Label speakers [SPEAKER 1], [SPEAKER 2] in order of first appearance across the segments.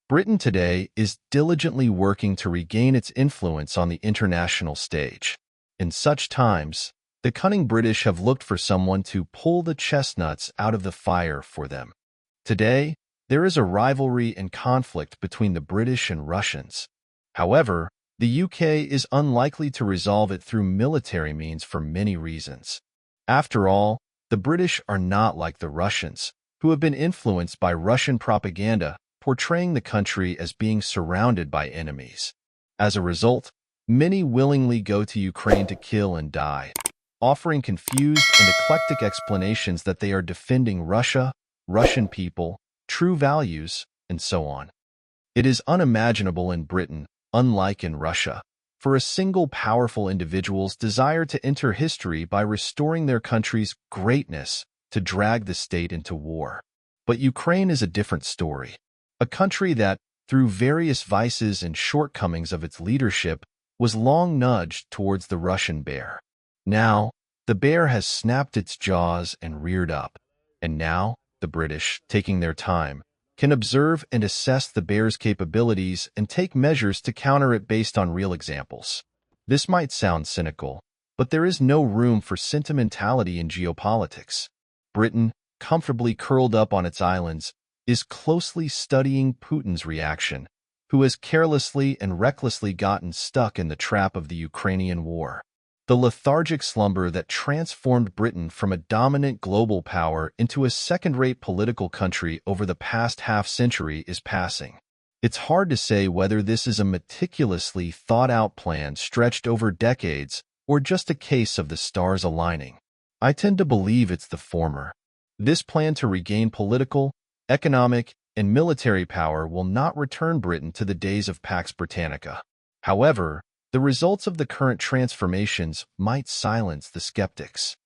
[SPEAKER 1] Britain today is diligently working to regain its influence on the international stage. In such times, the cunning British have looked for someone to pull the chestnuts out of the fire for them. Today, there is a rivalry and conflict between the British and Russians. However, the UK is unlikely to resolve it through military means for many reasons. After all, the British are not like the Russians, who have been influenced by Russian propaganda, portraying the country as being surrounded by enemies. As a result, many willingly go to Ukraine to kill and die, offering confused and eclectic explanations that they are defending Russia, Russian people, true values, and so on. It is unimaginable in Britain, unlike in Russia, for a single powerful individual's desire to enter history by restoring their country's greatness to drag the state into war. But Ukraine is a different story. A country that, through various vices and shortcomings of its leadership, was long nudged towards the Russian bear. Now, the bear has snapped its jaws and reared up, and now, the British, taking their time, can observe and assess the bear's capabilities and take measures to counter it based on real examples. This might sound cynical, but there is no room for sentimentality in geopolitics. Britain, comfortably curled up on its islands, is closely studying Putin's reaction, who has carelessly and recklessly gotten stuck in the trap of the Ukrainian war. The lethargic slumber that transformed Britain from a dominant global power into a second-rate political country over the past half-century is passing. It's hard to say whether this is a meticulously thought-out plan stretched over decades or just a case of the stars aligning. I tend to believe it's the former. This plan to regain political, economic, and military power will not return Britain to the days of Pax Britannica. However, the results of the current transformations might silence the skeptics.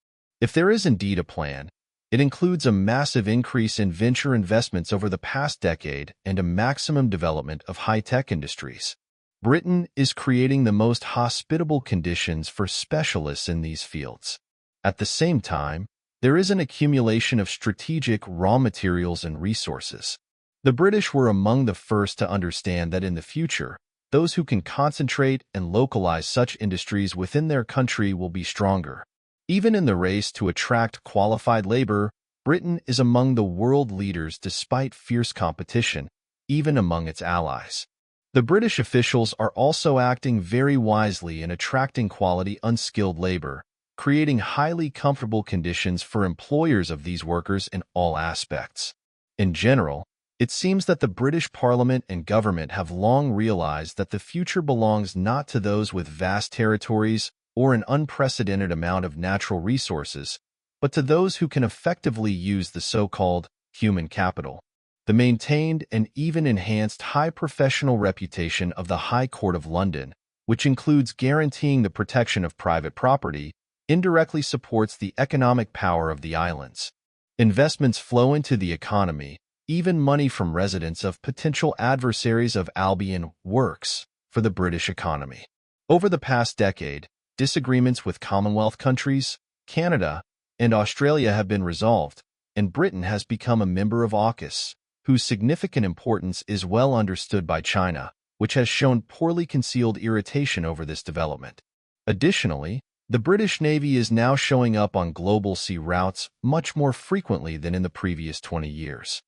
[SPEAKER 1] If there is indeed a plan, it includes a massive increase in venture investments over the past decade and a maximum development of high-tech industries. Britain is creating the most hospitable conditions for specialists in these fields. At the same time, there is an accumulation of strategic raw materials and resources. The British were among the first to understand that in the future, those who can concentrate and localize such industries within their country will be stronger. Even in the race to attract qualified labor, Britain is among the world leaders despite fierce competition, even among its allies. The British officials are also acting very wisely in attracting quality unskilled labor, creating highly comfortable conditions for employers of these workers in all aspects. In general, it seems that the British Parliament and government have long realized that the future belongs not to those with vast territories or an unprecedented amount of natural resources, but to those who can effectively use the so-called human capital. The maintained and even enhanced high professional reputation of the High Court of London, which includes guaranteeing the protection of private property, indirectly supports the economic power of the islands. Investments flow into the economy, even money from residents of potential adversaries of Albion works for the British economy. Over the past decade, disagreements with Commonwealth countries, Canada, and Australia have been resolved, and Britain has become a member of AUKUS, whose significant importance is well understood by China, which has shown poorly concealed irritation over this development. Additionally, the British Navy is now showing up on global sea routes much more frequently than in the previous 20 years.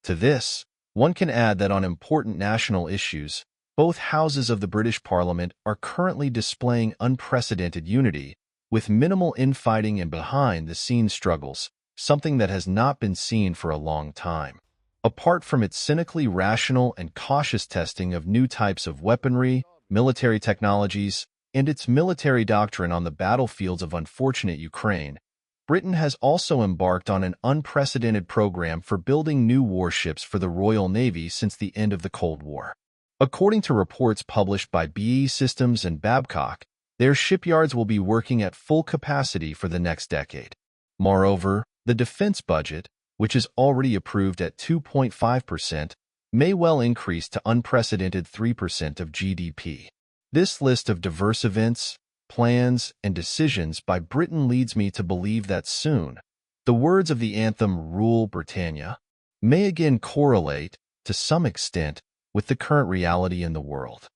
[SPEAKER 1] To this, one can add that on important national issues, both houses of the British Parliament are currently displaying unprecedented unity, with minimal infighting and behind-the-scenes struggles, something that has not been seen for a long time. Apart from its cynically rational and cautious testing of new types of weaponry, military technologies, and its military doctrine on the battlefields of unfortunate Ukraine, Britain has also embarked on an unprecedented program for building new warships for the Royal Navy since the end of the Cold War. According to reports published by BAE Systems and Babcock, their shipyards will be working at full capacity for the next decade. Moreover, the defense budget, which is already approved at 2.5%, may well increase to unprecedented 3% of GDP. This list of diverse events, plans, and decisions by Britain leads me to believe that soon, the words of the anthem Rule Britannia may again correlate, to some extent, with the current reality in the world.